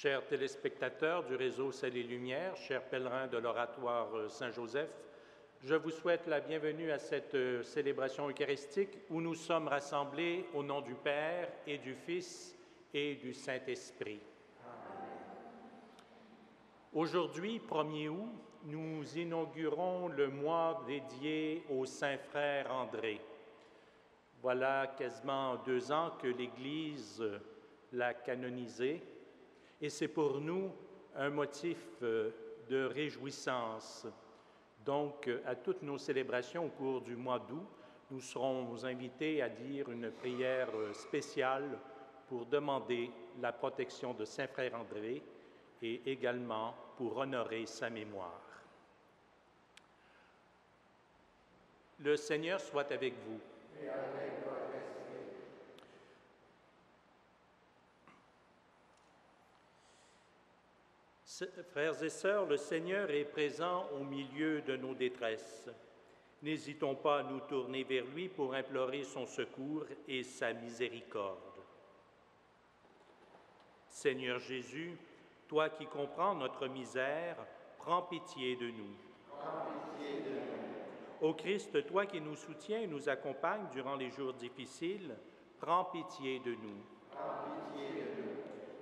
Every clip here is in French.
Chers téléspectateurs du réseau Ciel et Lumière, chers pèlerins de l'Oratoire Saint-Joseph, je vous souhaite la bienvenue à cette célébration eucharistique où nous sommes rassemblés au nom du Père et du Fils et du Saint-Esprit. Aujourd'hui, 1er août, nous inaugurons le mois dédié au Saint-Frère André. Voilà quasiment 2 ans que l'Église l'a canonisé. Et c'est pour nous un motif de réjouissance. Donc, à toutes nos célébrations au cours du mois d'août, nous serons invités à dire une prière spéciale pour demander la protection de Saint Frère André et également pour honorer sa mémoire. Le Seigneur soit avec vous. Et avec votre esprit. Frères et sœurs, le Seigneur est présent au milieu de nos détresses. N'hésitons pas à nous tourner vers lui pour implorer son secours et sa miséricorde. Seigneur Jésus, toi qui comprends notre misère, prends pitié de nous. Prends pitié de nous. Ô Christ, toi qui nous soutiens et nous accompagnes durant les jours difficiles, prends pitié de nous. Prends pitié de nous.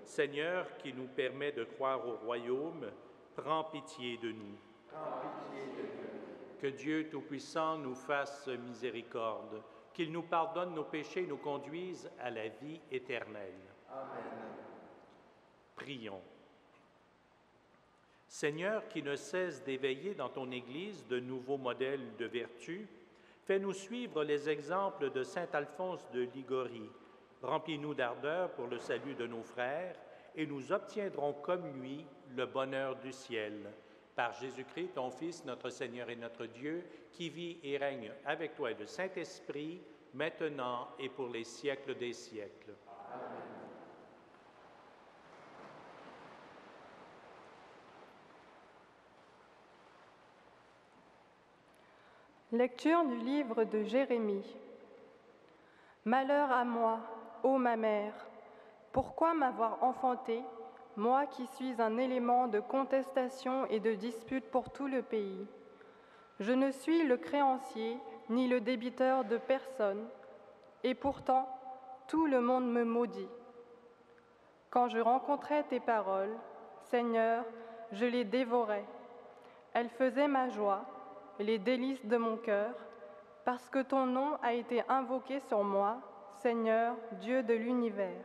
Seigneur, qui nous permet de croire au royaume, prends pitié de nous. Prends pitié de nous. Que Dieu Tout-Puissant nous fasse miséricorde, qu'il nous pardonne nos péchés et nous conduise à la vie éternelle. Amen. Prions. Seigneur, qui ne cesse d'éveiller dans ton Église de nouveaux modèles de vertu, fais-nous suivre les exemples de saint Alphonse de Ligorie. Remplis-nous d'ardeur pour le salut de nos frères et nous obtiendrons comme lui le bonheur du ciel. Par Jésus-Christ, ton Fils, notre Seigneur et notre Dieu, qui vit et règne avec toi et le Saint-Esprit, maintenant et pour les siècles des siècles. Amen. Lecture du livre de Jérémie. Malheur à moi, ô ma mère, pourquoi m'avoir enfantée, moi qui suis un élément de contestation et de dispute pour tout le pays? Je ne suis le créancier ni le débiteur de personne, et pourtant tout le monde me maudit. Quand je rencontrais tes paroles, Seigneur, je les dévorais. Elles faisaient ma joie, les délices de mon cœur, parce que ton nom a été invoqué sur moi, Seigneur, Dieu de l'univers.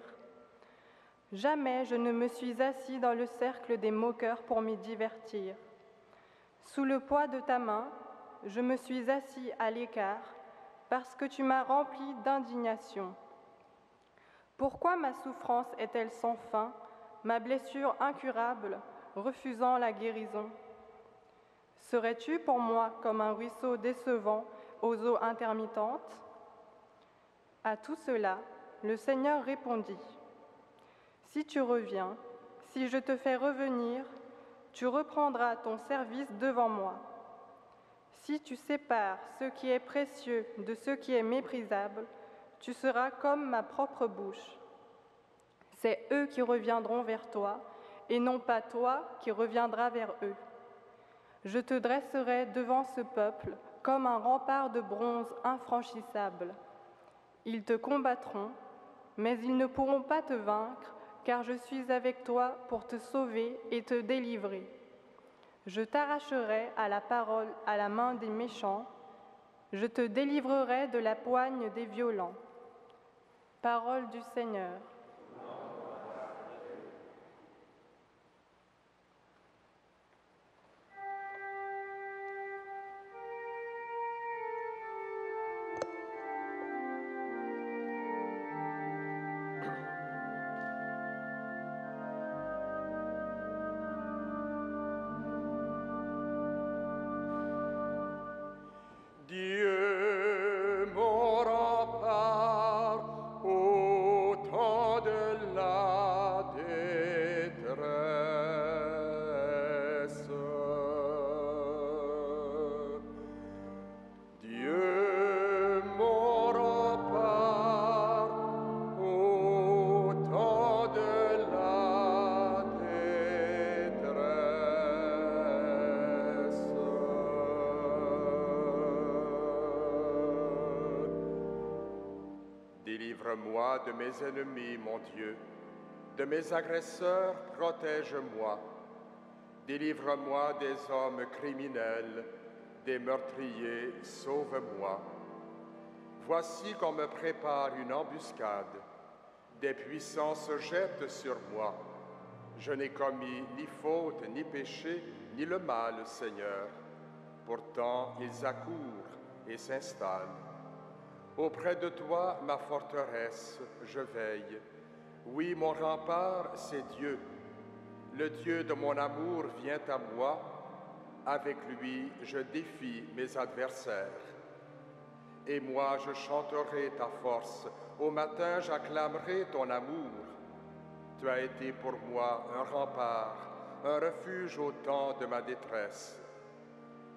Jamais je ne me suis assis dans le cercle des moqueurs pour m'y divertir. Sous le poids de ta main, je me suis assis à l'écart, parce que tu m'as rempli d'indignation. Pourquoi ma souffrance est-elle sans fin, ma blessure incurable, refusant la guérison? Serais-tu pour moi comme un ruisseau décevant aux eaux intermittentes? À tout cela, le Seigneur répondit, « Si tu reviens, si je te fais revenir, tu reprendras ton service devant moi. Si tu sépares ce qui est précieux de ce qui est méprisable, tu seras comme ma propre bouche. C'est eux qui reviendront vers toi, et non pas toi qui reviendras vers eux. Je te dresserai devant ce peuple comme un rempart de bronze infranchissable. Ils te combattront, mais ils ne pourront pas te vaincre, car je suis avec toi pour te sauver et te délivrer. Je t'arracherai à la main des méchants, je te délivrerai de la poigne des violents. » Parole du Seigneur. Dieu m'aura par autant Délivre-moi de mes ennemis, mon Dieu. De mes agresseurs, protège-moi. Délivre-moi des hommes criminels, des meurtriers, sauve-moi. Voici qu'on me prépare une embuscade. Des puissants se jettent sur moi. Je n'ai commis ni faute, ni péché, ni le mal, Seigneur. Pourtant, ils accourent et s'installent. Auprès de toi, ma forteresse, je veille. Oui, mon rempart, c'est Dieu. Le Dieu de mon amour vient à moi. Avec lui, je défie mes adversaires. Et moi, je chanterai ta force. Au matin, j'acclamerai ton amour. Tu as été pour moi un rempart, un refuge au temps de ma détresse.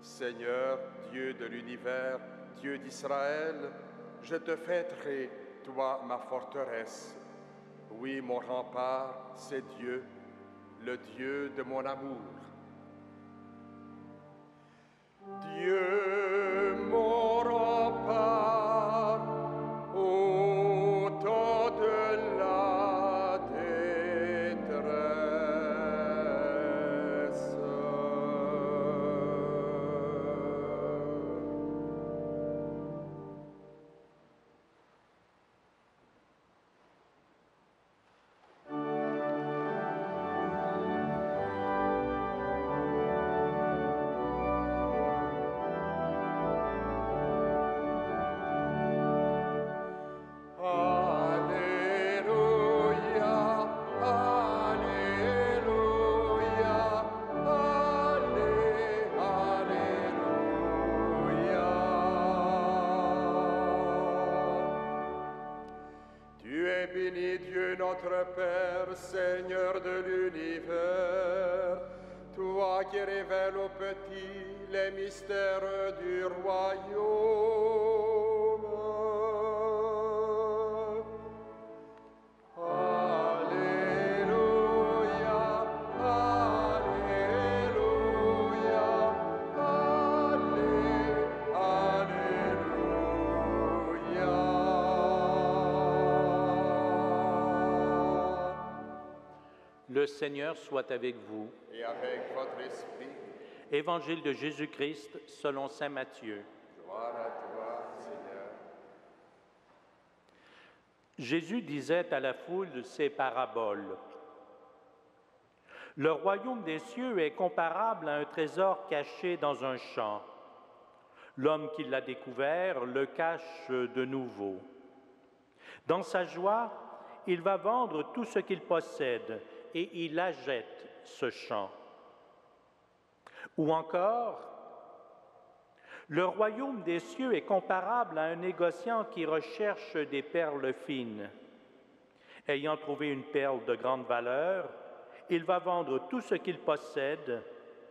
Seigneur, Dieu de l'univers, Dieu d'Israël, je te fêterai, toi, ma forteresse. Oui, mon rempart, c'est Dieu, le Dieu de mon amour. Dieu, mon rempart, au temps de la détresse. Notre Père, Seigneur de l'univers, toi qui révèles aux petits les mystères du royaume. Alléluia, Alléluia, Alléluia. Le Seigneur soit avec vous. Et avec votre esprit. Évangile de Jésus-Christ selon saint Matthieu. Gloire à toi, Seigneur. Jésus disait à la foule ces paraboles. Le royaume des cieux est comparable à un trésor caché dans un champ. L'homme qui l'a découvert le cache de nouveau. Dans sa joie, il va vendre tout ce qu'il possède et il achète ce champ. Ou encore, le royaume des cieux est comparable à un négociant qui recherche des perles fines. Ayant trouvé une perle de grande valeur, il va vendre tout ce qu'il possède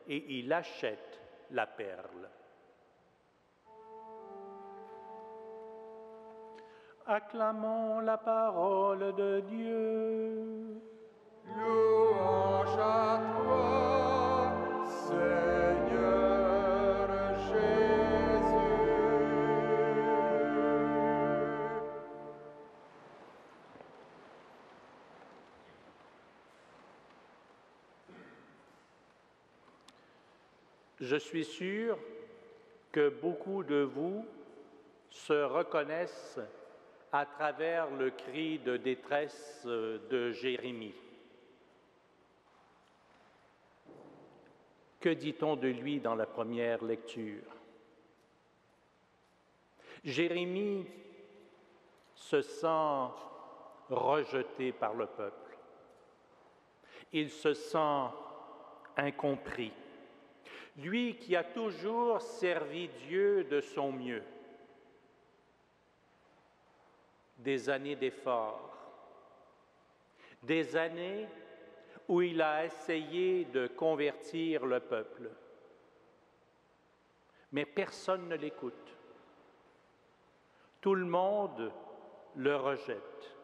et il achète la perle. Acclamons la parole de Dieu. Louange à toi, Seigneur Jésus. Je suis sûr que beaucoup de vous se reconnaissent à travers le cri de détresse de Jérémie. Que dit-on de lui dans la première lecture? Jérémie se sent rejeté par le peuple. Il se sent incompris. Lui qui a toujours servi Dieu de son mieux. Des années d'efforts, des années où il a essayé de convertir le peuple. Mais personne ne l'écoute. Tout le monde le rejette.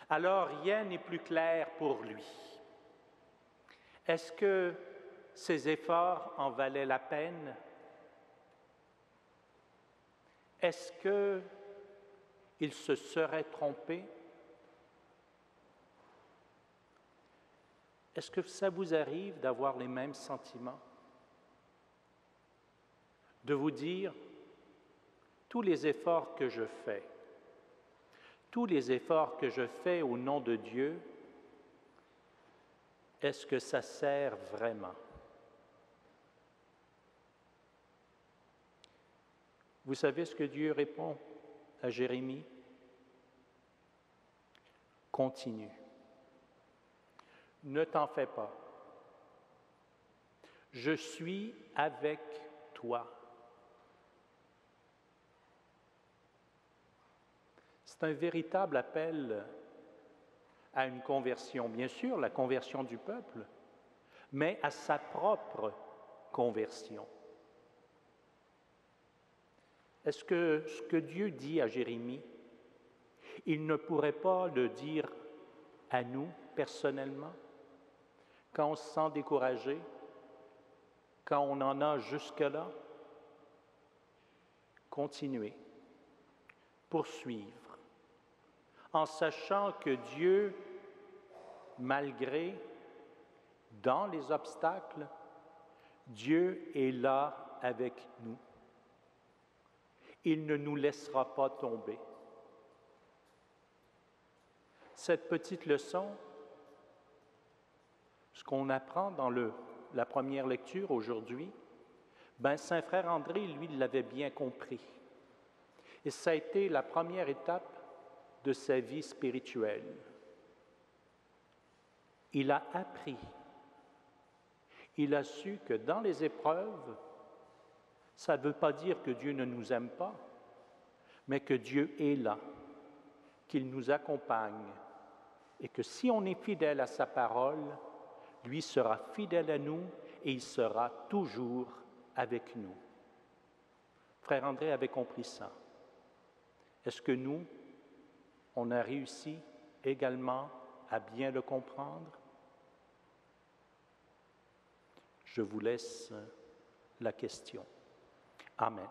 Alors rien n'est plus clair pour lui. Est-ce que ses efforts en valaient la peine? Est-ce il se serait trompé? Est-ce que ça vous arrive d'avoir les mêmes sentiments? De vous dire, tous les efforts que je fais, tous les efforts que je fais au nom de Dieu, est-ce que ça sert vraiment? Vous savez ce que Dieu répond à Jérémie? Continue. Ne t'en fais pas. Je suis avec toi. C'est un véritable appel à une conversion, bien sûr, la conversion du peuple, mais à sa propre conversion. Est-ce que ce que Dieu dit à Jérémie, il ne pourrait pas le dire à nous personnellement, quand on se sent découragé, quand on en a jusque-là? Continuez, poursuivre, en sachant que Dieu, malgré, dans les obstacles, Dieu est là avec nous. Il ne nous laissera pas tomber. Cette petite leçon, ce qu'on apprend dans la première lecture aujourd'hui, Saint Frère André, lui, l'avait bien compris. Et ça a été la première étape de sa vie spirituelle. Il a appris, il a su que dans les épreuves, ça ne veut pas dire que Dieu ne nous aime pas, mais que Dieu est là, qu'il nous accompagne et que si on est fidèle à sa parole, lui sera fidèle à nous et il sera toujours avec nous. Frère André avait compris ça. Est-ce que nous, on a réussi également à bien le comprendre? Je vous laisse la question. Amen.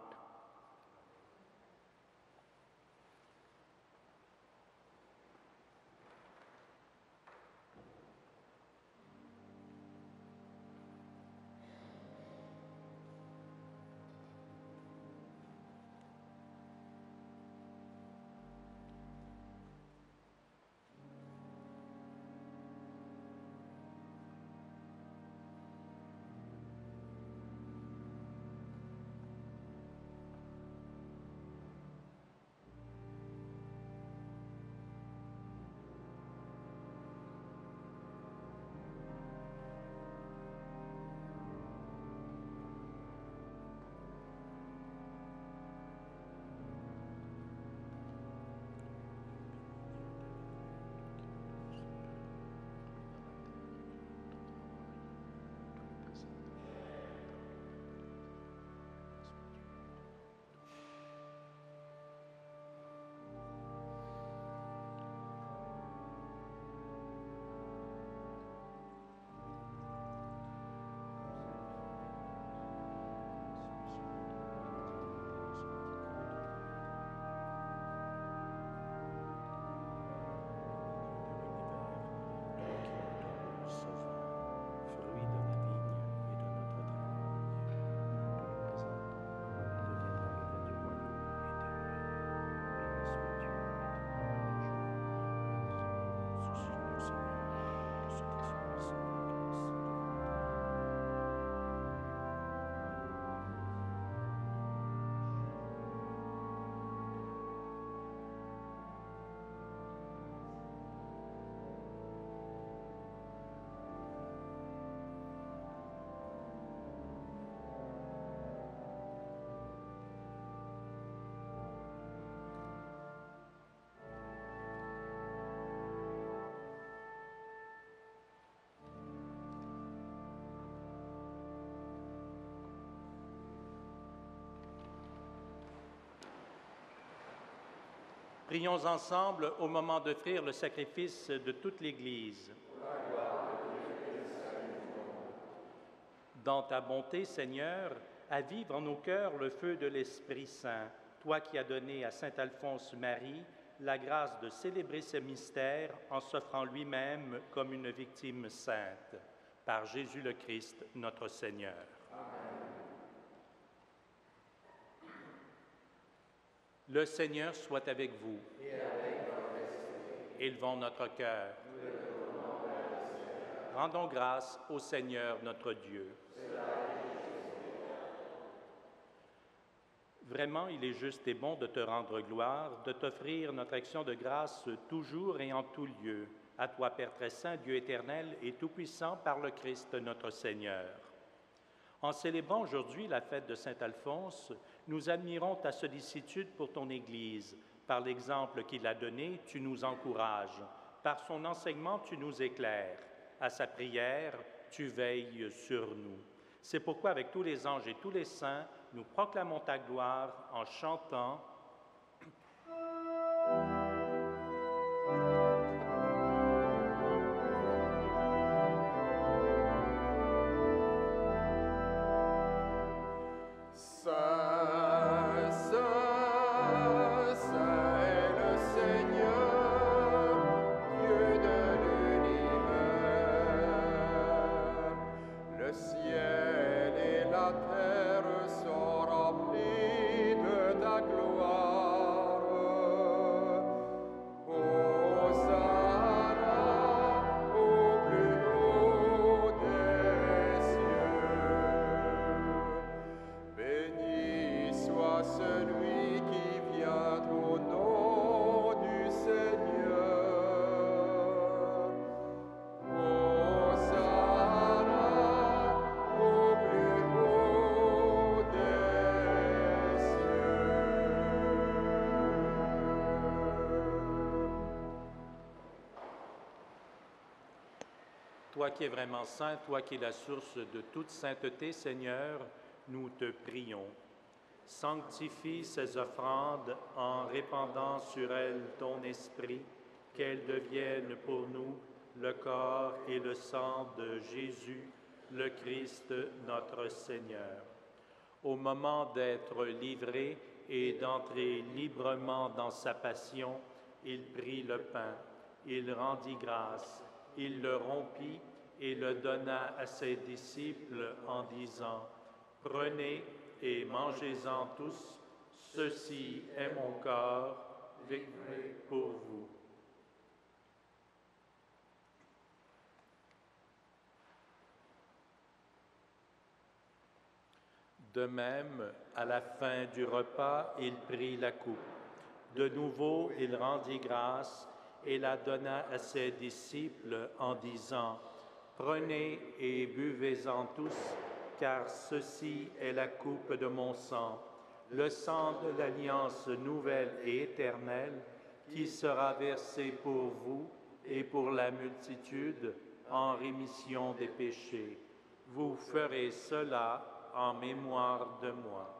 Prions ensemble au moment d'offrir le sacrifice de toute l'Église. Dans ta bonté, Seigneur, avive en nos cœurs le feu de l'Esprit Saint, toi qui as donné à saint Alphonse Marie la grâce de célébrer ce mystère en s'offrant lui-même comme une victime sainte, par Jésus le Christ, notre Seigneur. Amen. Le Seigneur soit avec vous. Et avec votre esprit. Élevons notre cœur. Nous le tournons vers le Seigneur. Rendons grâce au Seigneur notre Dieu. Vraiment, il est juste et bon de te rendre gloire, de t'offrir notre action de grâce toujours et en tout lieu. À toi, Père très saint, Dieu éternel et tout-puissant, par le Christ notre Seigneur. En célébrant aujourd'hui la fête de saint Alphonse, nous admirons ta sollicitude pour ton Église. Par l'exemple qu'il a donné, tu nous encourages. Par son enseignement, tu nous éclaires. À sa prière, tu veilles sur nous. C'est pourquoi, avec tous les anges et tous les saints, nous proclamons ta gloire en chantant Saint, Saint, Saint est le Seigneur, Dieu de l'univers. Le ciel et la terre sont remplis de ta gloire. Hosanna au plus haut des cieux. Béni soit celui qui vient au nom du Seigneur. Hosanna au plus haut des cieux. Toi qui es vraiment saint, toi qui es la source de toute sainteté, Seigneur, nous te prions. Sanctifie ces offrandes en répandant sur elles ton esprit, qu'elles deviennent pour nous le corps et le sang de Jésus, le Christ notre Seigneur. Au moment d'être livré et d'entrer librement dans sa passion, il prit le pain, il rendit grâce, il le rompit et le donna à ses disciples en disant « Prenez et mangez-en tous, ceci est mon corps livré pour vous. » De même, à la fin du repas, il prit la coupe. De nouveau, il rendit grâce et la donna à ses disciples en disant « Prenez et buvez-en tous, car ceci est la coupe de mon sang, le sang de l'alliance nouvelle et éternelle, qui sera versé pour vous et pour la multitude en rémission des péchés. Vous ferez cela en mémoire de moi. »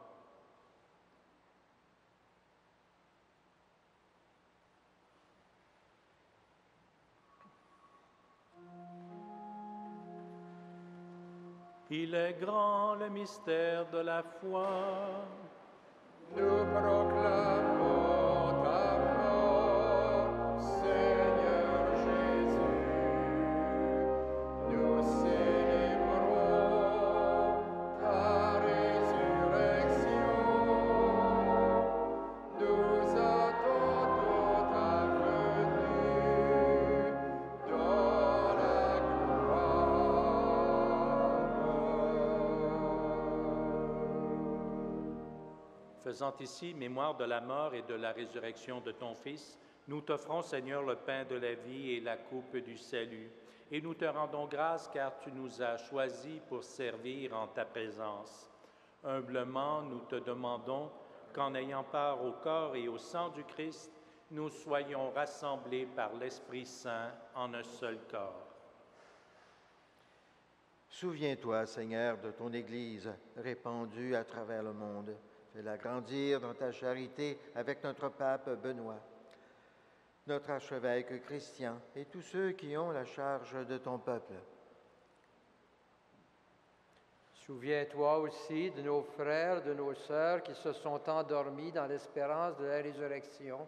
Il est grand le mystère de la foi. Nous proclamons ta mort, Seigneur Jésus. Nous célébrons ta résurrection. Nous attendons ta venue dans la gloire. Faisant ici mémoire de la mort et de la résurrection de ton Fils, nous t'offrons, Seigneur, le pain de la vie et la coupe du salut. Et nous te rendons grâce car tu nous as choisis pour servir en ta présence. Humblement, nous te demandons qu'en ayant part au corps et au sang du Christ, nous soyons rassemblés par l'Esprit Saint en un seul corps. Souviens-toi, Seigneur, de ton Église répandue à travers le monde. Fais-la grandir dans ta charité avec notre pape Benoît, notre archevêque Christian et tous ceux qui ont la charge de ton peuple. Souviens-toi aussi de nos frères, de nos sœurs qui se sont endormis dans l'espérance de la résurrection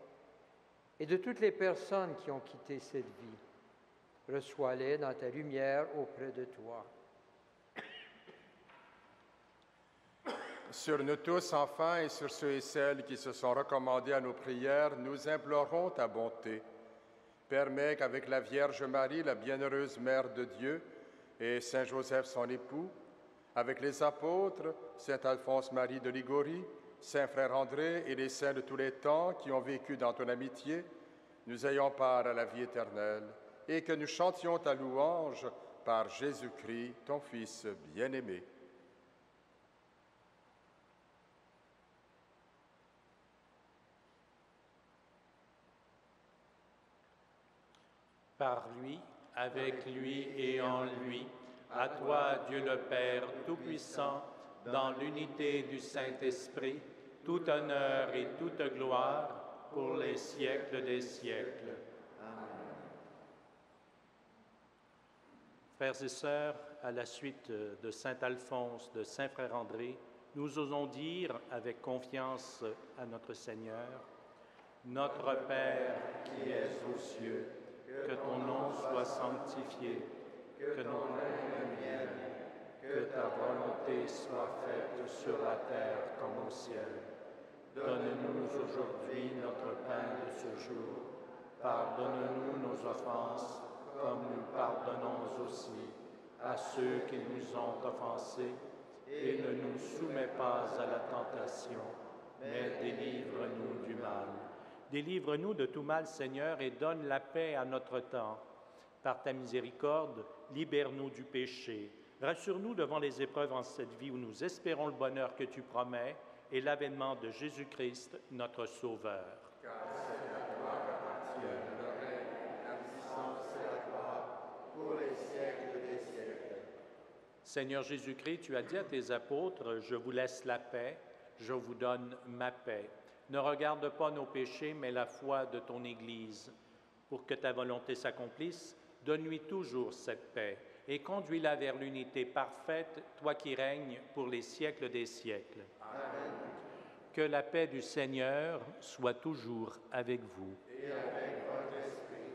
et de toutes les personnes qui ont quitté cette vie. Reçois-les dans ta lumière auprès de toi. Sur nous tous, enfin, et sur ceux et celles qui se sont recommandés à nos prières, nous implorons ta bonté. Permets qu'avec la Vierge Marie, la bienheureuse Mère de Dieu, et Saint Joseph, son époux, avec les apôtres, Saint Alphonse-Marie de Ligorie, Saint Frère André et les saints de tous les temps qui ont vécu dans ton amitié, nous ayons part à la vie éternelle et que nous chantions ta louange par Jésus-Christ, ton Fils bien-aimé. Par lui, avec lui et en lui, à toi, Dieu le Père Tout-Puissant, dans l'unité du Saint-Esprit, tout honneur et toute gloire pour les siècles des siècles. Amen. Frères et sœurs, à la suite de Saint Alphonse, de Saint Frère André, nous osons dire avec confiance à notre Seigneur, « Notre Père qui es aux cieux, que ton nom soit sanctifié, que ton règne vienne, que ta volonté soit faite sur la terre comme au ciel. Donne-nous aujourd'hui notre pain de ce jour. Pardonne-nous nos offenses, comme nous pardonnons aussi à ceux qui nous ont offensés. Et ne nous soumets pas à la tentation, mais délivre-nous du mal. Délivre-nous de tout mal, Seigneur, et donne la paix à notre temps. Par ta miséricorde, libère-nous du péché. Rassure-nous devant les épreuves en cette vie où nous espérons le bonheur que tu promets et l'avènement de Jésus-Christ, notre Sauveur. Car c'est à toi qu'appartiennent le règne, la puissance et la gloire pour les siècles des siècles. Seigneur Jésus-Christ, tu as dit à tes apôtres, « Je vous laisse la paix, je vous donne ma paix. » Ne regarde pas nos péchés, mais la foi de ton Église. Pour que ta volonté s'accomplisse, donne-lui toujours cette paix et conduis-la vers l'unité parfaite, toi qui règnes pour les siècles des siècles. Amen. Que la paix du Seigneur soit toujours avec vous. Et avec votre esprit.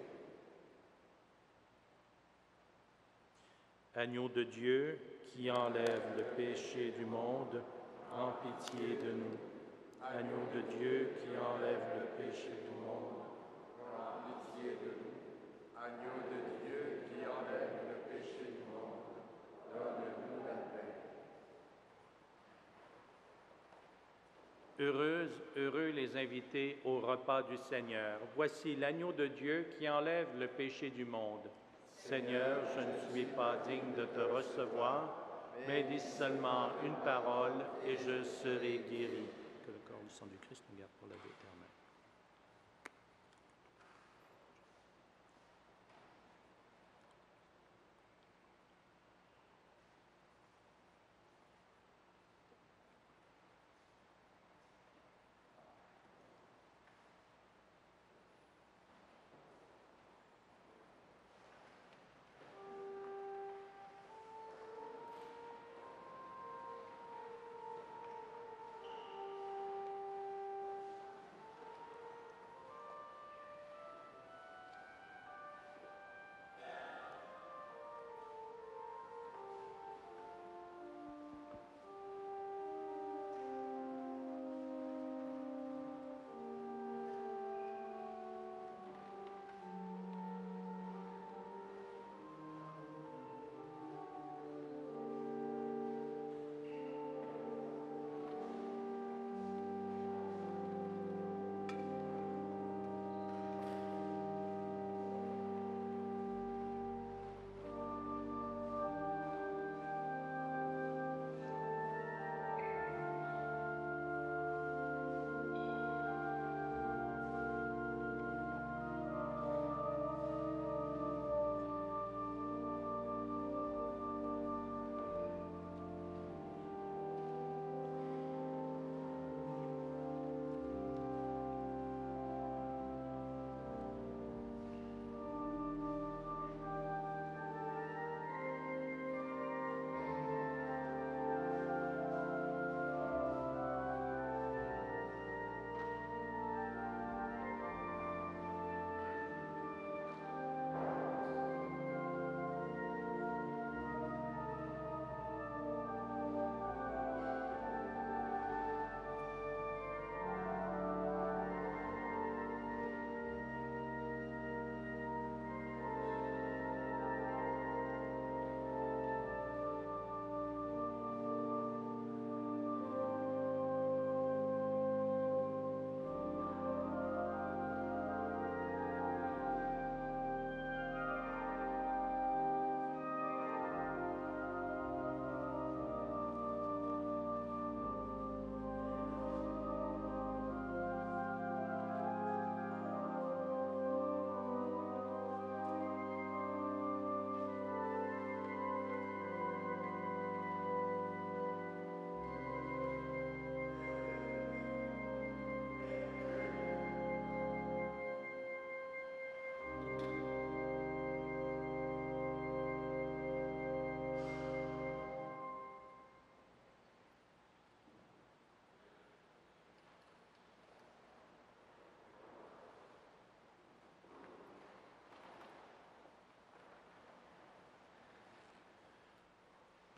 Agneau de Dieu, qui enlève le péché du monde, prends pitié de nous. Agneau de Dieu qui enlève le péché du monde, prends pitié de nous. Agneau de Dieu qui enlève le péché du monde, donne-nous la paix. Heureux les invités au repas du Seigneur. Voici l'agneau de Dieu qui enlève le péché du monde. Seigneur, je ne suis pas digne de te recevoir, mais dis seulement une parole et je serai guéri. Que le corps du sang du Christ nous garde pour la vie éternelle.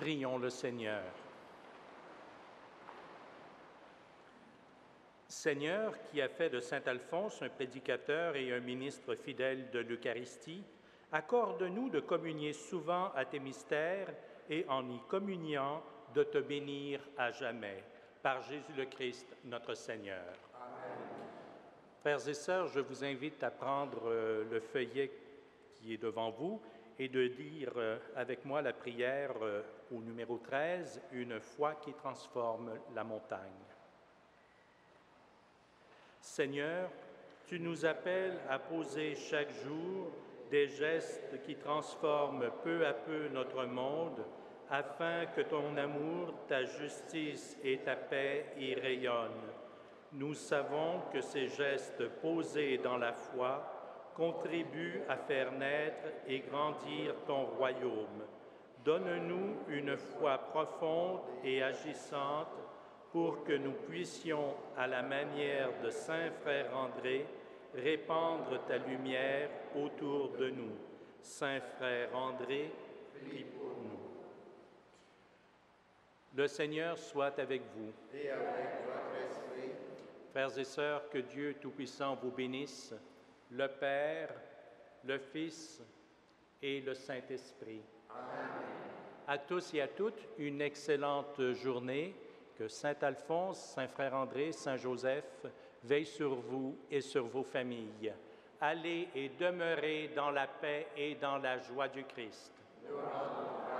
Prions le Seigneur. Seigneur, qui a fait de saint Alphonse un prédicateur et un ministre fidèle de l'Eucharistie, accorde-nous de communier souvent à tes mystères et en y communiant de te bénir à jamais. Par Jésus le Christ, notre Seigneur. Amen. Frères et sœurs, je vous invite à prendre le feuillet qui est devant vous et de dire avec moi la prière au numéro 13, « Une foi qui transforme la montagne ». Seigneur, tu nous appelles à poser chaque jour des gestes qui transforment peu à peu notre monde, afin que ton amour, ta justice et ta paix y rayonnent. Nous savons que ces gestes posés dans la foi contribuent à faire naître et grandir ton royaume. Donne-nous une foi profonde et agissante pour que nous puissions, à la manière de Saint Frère André, répandre ta lumière autour de nous. Saint Frère André, prie pour nous. Le Seigneur soit avec vous. Et avec votre esprit. Frères et sœurs, que Dieu Tout-Puissant vous bénisse, le Père, le Fils et le Saint-Esprit. Amen. À tous et à toutes, une excellente journée. Que Saint Alphonse, Saint Frère André, Saint Joseph veillent sur vous et sur vos familles. Allez et demeurez dans la paix et dans la joie du Christ. Nous rendons grâce